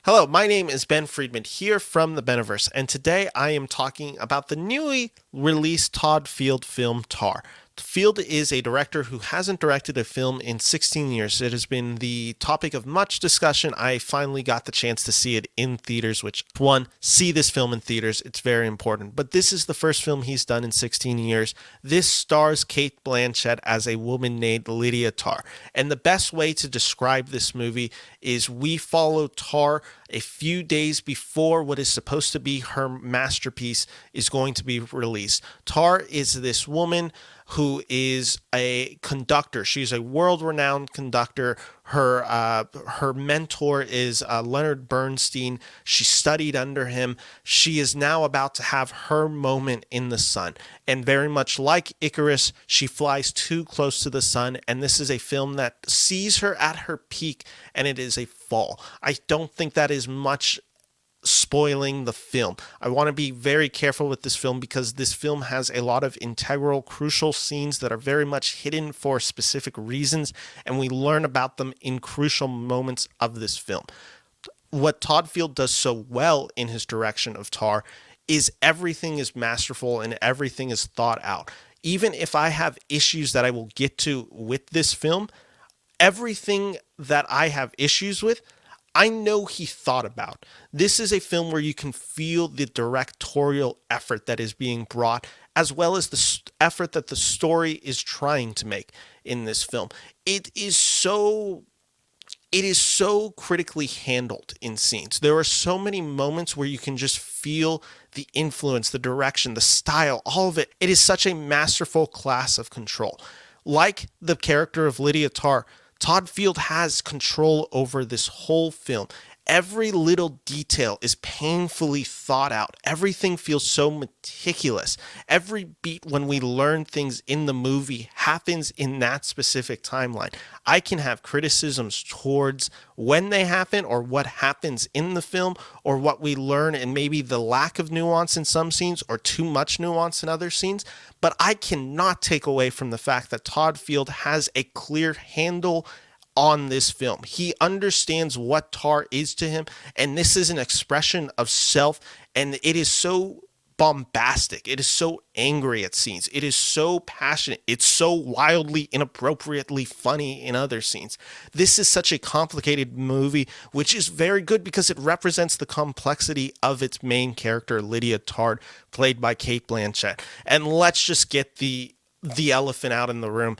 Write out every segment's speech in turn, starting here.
Hello, my name is Ben Friedman here from the Beniverse, and today I am talking about the newly released Todd Field film Tar. Field is a director who hasn't directed a film in 16 years. It has been the topic of much discussion. I finally got the chance to see it in theaters, which, one, see this film in theaters. It's very important. But this is the first film he's done in 16 years. This stars Cate Blanchett as a woman named Lydia Tar. And the best way to describe this movie is we follow Tar a few days before what is supposed to be her masterpiece is going to be released. Tar is this woman who is a conductor. She's a world-renowned conductor. Her mentor is Leonard Bernstein. She studied under him. She is now about to have her moment in the sun. And very much like Icarus, she flies too close to the sun. And this is a film that sees her at her peak, and it is a fall. I don't think that is much spoiling the film. I want to be very careful with this film because this film has a lot of integral, crucial scenes that are very much hidden for specific reasons, and we learn about them in crucial moments of this film. What Todd Field does so well in his direction of Tar is everything is masterful and everything is thought out. Even if I have issues that I will get to with this film, everything that I have issues with, I know he thought about. This is a film where you can feel the directorial effort that is being brought, as well as the effort that the story is trying to make in this film. It is so critically handled in scenes. There are so many moments where you can just feel the influence, the direction, the style, all of it. It is such a masterful class of control. Like the character of Lydia Tar, Todd Field has control over this whole film. Every little detail is painfully thought out. Everything feels so meticulous. Every beat when we learn things in the movie happens in that specific timeline. I can have criticisms towards when they happen or what happens in the film or what we learn and maybe the lack of nuance in some scenes or too much nuance in other scenes. But I cannot take away from the fact that Todd Field has a clear handle on this film. He understands what Tar is to him, and this is an expression of self, and it is so bombastic. It is so angry at scenes. It is so passionate. It's so wildly inappropriately funny in other scenes. This is such a complicated movie, which is very good because it represents the complexity of its main character, Lydia Tar, played by Cate Blanchett. And let's just get the elephant out in the room.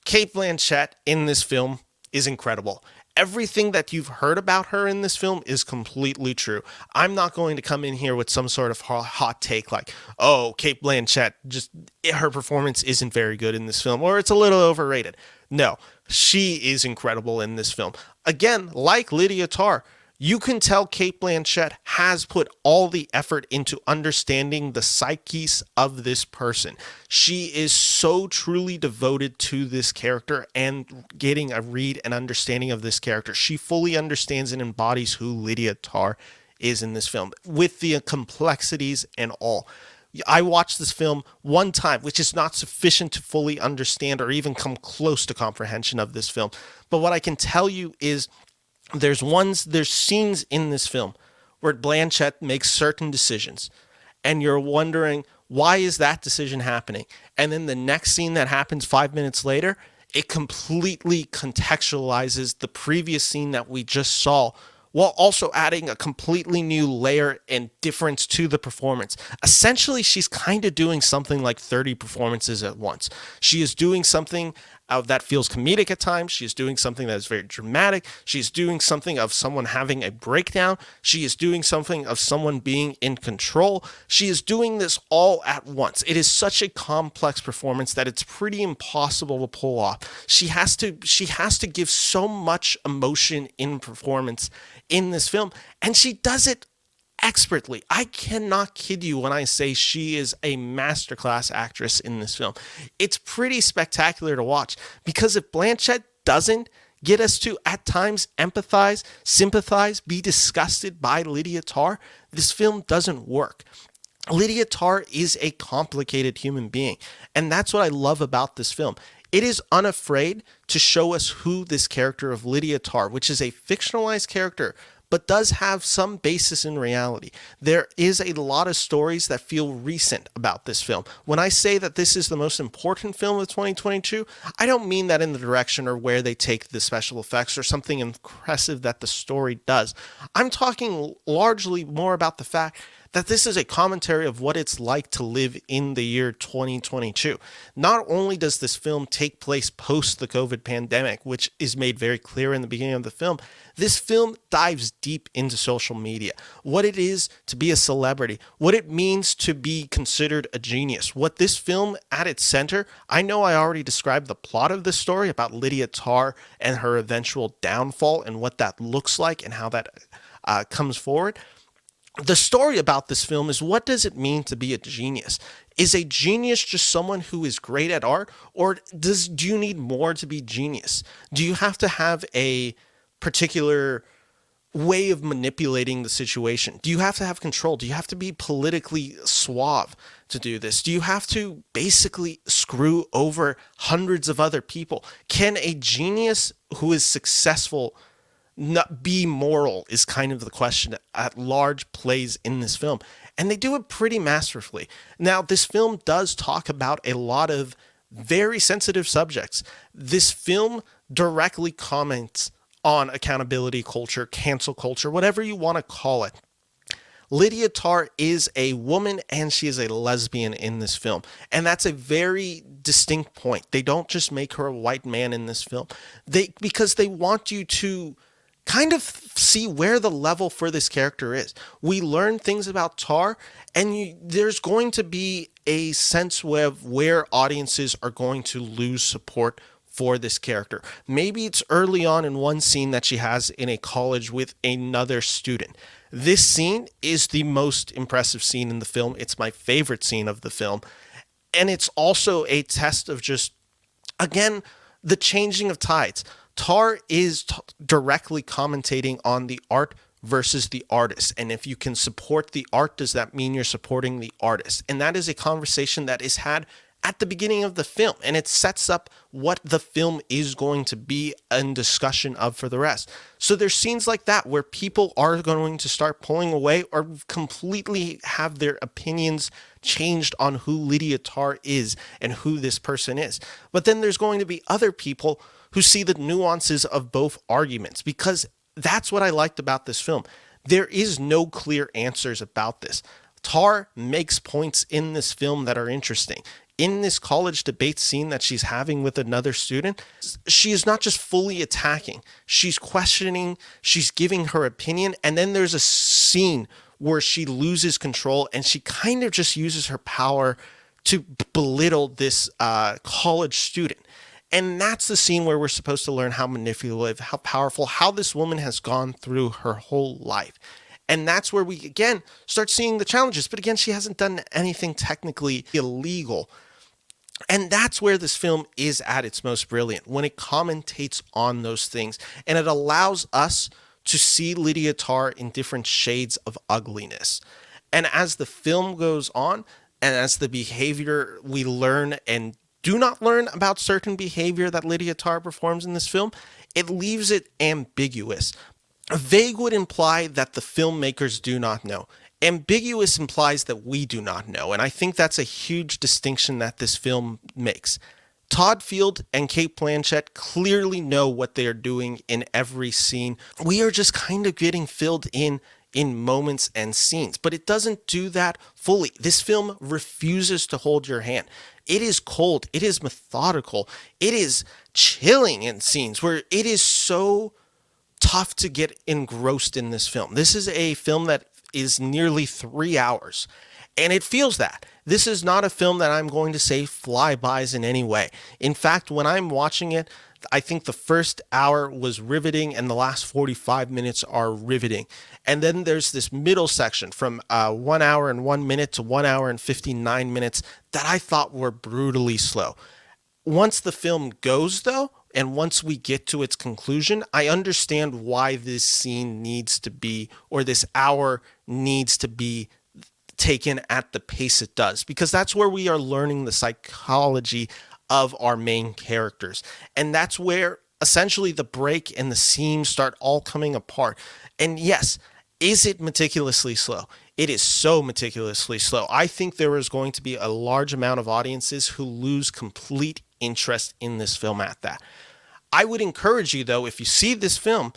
Cate Blanchett in this film is incredible. Everything that you've heard about her in this film is completely true. I'm not going to come in here with some sort of hot take like, oh, Cate Blanchett, just her performance isn't very good in this film, or it's a little overrated. No, she is incredible in this film. Again, like Lydia Tar, you can tell Cate Blanchett has put all the effort into understanding the psyches of this person. She is so truly devoted to this character and getting a read and understanding of this character. She fully understands and embodies who Lydia Tar is in this film, with the complexities and all. I watched this film one time, which is not sufficient to fully understand or even come close to comprehension of this film. But what I can tell you is there's scenes in this film where Blanchett makes certain decisions, and you're wondering, why is that decision happening? And then the next scene that happens 5 minutes later, it completely contextualizes the previous scene that we just saw, while also adding a completely new layer and difference to the performance. Essentially, she's kind of doing something like 30 performances at once. She is doing something that feels comedic at times. She is doing something that is very dramatic. She is doing something of someone having a breakdown. She is doing something of someone being in control. She is doing this all at once. It is such a complex performance that it's pretty impossible to pull off. She has to give so much emotion in performance in this film, and she does it expertly. I cannot kid you when I say she is a masterclass actress in this film. It's pretty spectacular to watch because if Blanchett doesn't get us to, at times, empathize, sympathize, be disgusted by Lydia Tar, this film doesn't work. Lydia Tar is a complicated human being, and that's what I love about this film. It is unafraid to show us who this character of Lydia Tar, which is a fictionalized character but does have some basis in reality. There is a lot of stories that feel recent about this film. When I say that this is the most important film of 2022, I don't mean that in the direction or where they take the special effects or something impressive that the story does. I'm talking largely more about the fact that this is a commentary of what it's like to live in the year 2022. Not only does this film take place post the COVID pandemic, which is made very clear in the beginning of the film, this film dives deep into social media, what it is to be a celebrity, what it means to be considered a genius. What this film at its center, I know I already described the plot of this story about Lydia Tar and her eventual downfall and what that looks like and how that comes forward. The story about this film is, what does it mean to be a genius? Is a genius just someone who is great at art, or do you need more to be genius? Do you have to have a particular way of manipulating the situation? Do you have to have control? Do you have to be politically suave to do this? Do you have to basically screw over hundreds of other people? Can a genius who is successful not be moral is kind of the question at large plays in this film. And they do it pretty masterfully. Now, this film does talk about a lot of very sensitive subjects. This film directly comments on accountability culture, cancel culture, whatever you want to call it. Lydia Tar is a woman and she is a lesbian in this film. And that's a very distinct point. They don't just make her a white man in this film. Because they want you to kind of see where the level for this character is. We learn things about Tar, and there's going to be a sense of where audiences are going to lose support for this character. Maybe it's early on in one scene that she has in a college with another student. This scene is the most impressive scene in the film. It's my favorite scene of the film. And it's also a test of just, again, the changing of tides. Tar is directly commentating on the art versus the artist. And if you can support the art, does that mean you're supporting the artist? And that is a conversation that is had at the beginning of the film. And it sets up what the film is going to be in discussion of for the rest. So there's scenes like that where people are going to start pulling away or completely have their opinions changed on who Lydia Tar is and who this person is. But then there's going to be other people who see the nuances of both arguments, because that's what I liked about this film. There is no clear answers about this. Tar makes points in this film that are interesting. In this college debate scene that she's having with another student, she is not just fully attacking. She's questioning, she's giving her opinion, and then there's a scene where she loses control and she kind of just uses her power to belittle this college student. And that's the scene where we're supposed to learn how manipulative, how powerful, how this woman has gone through her whole life. And that's where we, again, start seeing the challenges. But again, she hasn't done anything technically illegal. And that's where this film is at its most brilliant, when it commentates on those things. And it allows us to see Lydia Tar in different shades of ugliness. And as the film goes on, and as the behavior we learn and do not learn about certain behavior that Lydia Tar performs in this film, it leaves it ambiguous. Vague would imply that the filmmakers do not know. Ambiguous implies that we do not know, and I think that's a huge distinction that this film makes. Todd Field and Cate Blanchett clearly know what they are doing in every scene. We are just kind of getting filled in moments and scenes, but it doesn't do that fully. This film refuses to hold your hand. It is cold. It is methodical. It is chilling in scenes where it is so tough to get engrossed in this film. This is a film that is nearly 3 hours, and it feels that. This is not a film that I'm going to say flybys in any way. In fact, when I'm watching it, I think the first hour was riveting and the last 45 minutes are riveting. And then there's this middle section from 1 hour and 1 minute to 1 hour and 59 minutes that I thought were brutally slow. Once the film goes, though, and once we get to its conclusion, I understand why this scene needs to be, or this hour needs to be taken at the pace it does, because that's where we are learning the psychology of our main characters. And that's where essentially the break and the seams start all coming apart. And yes, is it meticulously slow? It is so meticulously slow. I think there is going to be a large amount of audiences who lose complete interest in this film at that. I would encourage you, though, if you see this film,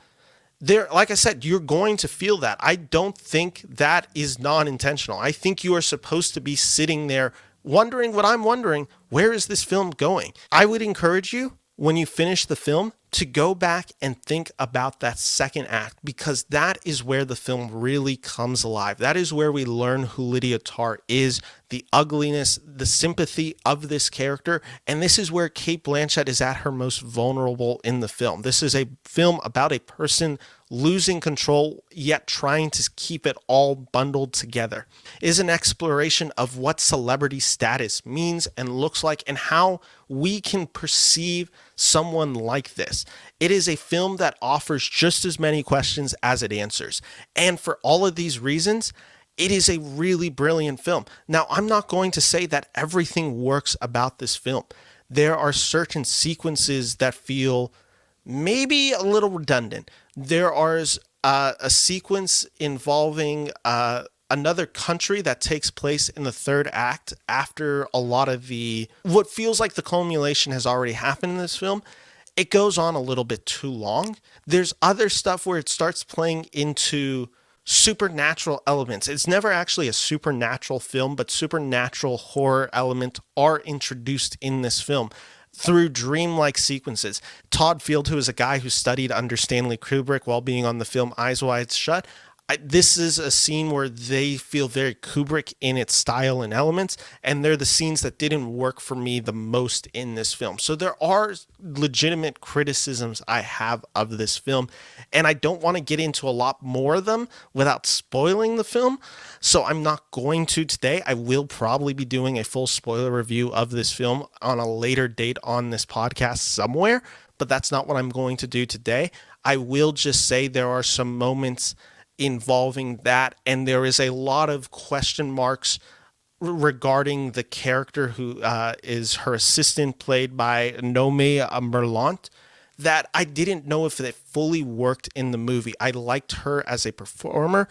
there, like I said, you're going to feel that. I don't think that is non-intentional. I think you are supposed to be sitting there wondering what I'm wondering, where is this film going? I would encourage you, when you finish the film, to go back and think about that second act, because that is where the film really comes alive. That is where we learn who Lydia Tar is, the ugliness, the sympathy of this character, and this is where Cate Blanchett is at her most vulnerable in the film. This is a film about a person losing control, yet trying to keep it all bundled together. It is an exploration of what celebrity status means and looks like, and how we can perceive someone like this. It is a film that offers just as many questions as it answers. And for all of these reasons, it is a really brilliant film. Now, I'm not going to say that everything works about this film. There are certain sequences that feel maybe a little redundant. There is a sequence involving another country that takes place in the third act after a lot of what feels like the culmination has already happened in this film. It goes on a little bit too long. There's other stuff where it starts playing into supernatural elements. It's never actually a supernatural film, but supernatural horror elements are introduced in this film through dreamlike sequences. Todd Field, who is a guy who studied under Stanley Kubrick while being on the film Eyes Wide Shut, this is a scene where they feel very Kubrick in its style and elements, and they're the scenes that didn't work for me the most in this film. So there are legitimate criticisms I have of this film, and I don't want to get into a lot more of them without spoiling the film, so I'm not going to today. I will probably be doing a full spoiler review of this film on a later date on this podcast somewhere, but that's not what I'm going to do today. I will just say there are some moments involving that, and there is a lot of question marks regarding the character who is her assistant, played by Nomi Merlant, that I didn't know if it fully worked in the movie. I liked her as a performer.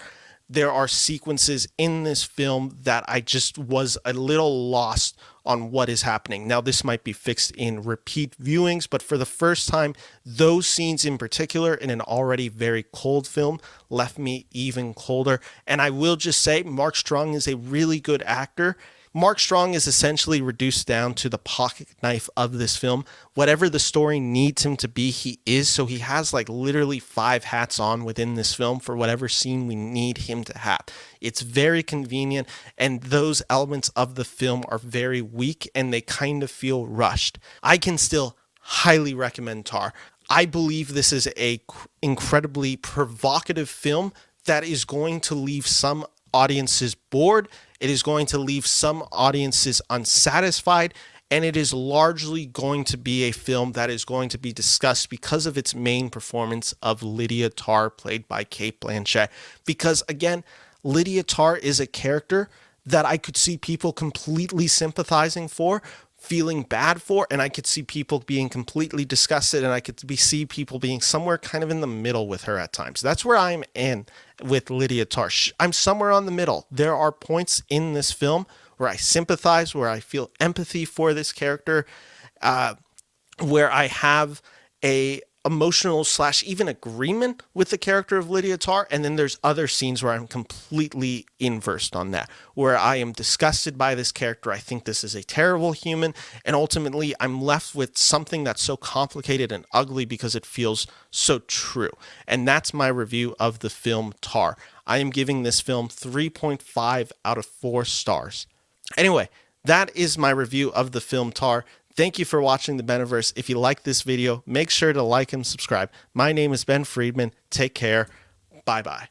There are sequences in this film that I just was a little lost on what is happening. Now, this might be fixed in repeat viewings, but for the first time, those scenes in particular in an already very cold film left me even colder. And I will just say, Mark Strong is a really good actor. Mark Strong is essentially reduced down to the pocket knife of this film. Whatever the story needs him to be, he is. So he has like literally 5 hats on within this film for whatever scene we need him to have. It's very convenient, and those elements of the film are very weak and they kind of feel rushed. I can still highly recommend Tar. I believe this is a incredibly provocative film that is going to leave some audiences bored. It is going to leave some audiences unsatisfied, and it is largely going to be a film that is going to be discussed because of its main performance of Lydia Tar, played by Cate Blanchett. Because again, Lydia Tar is a character that I could see people completely sympathizing for, feeling bad for, and I could see people being completely disgusted, and I could see people being somewhere kind of in the middle with her at times. That's where I'm in with Lydia Tar. I'm somewhere on the middle. There are points in this film where I sympathize, where I feel empathy for this character, where I have a emotional / even agreement with the character of Lydia Tar, and then there's other scenes where I'm completely inversed on that, where I am disgusted by this character. I think this is a terrible human, and ultimately I'm left with something that's so complicated and ugly because it feels so true. And that's my review of the film Tar. I am giving this film 3.5 out of 4 stars. Anyway, that is my review of the film Tar. Thank you for watching the Beniverse. If you like this video, make sure to like and subscribe. My name is Ben Friedman. Take care. Bye-bye.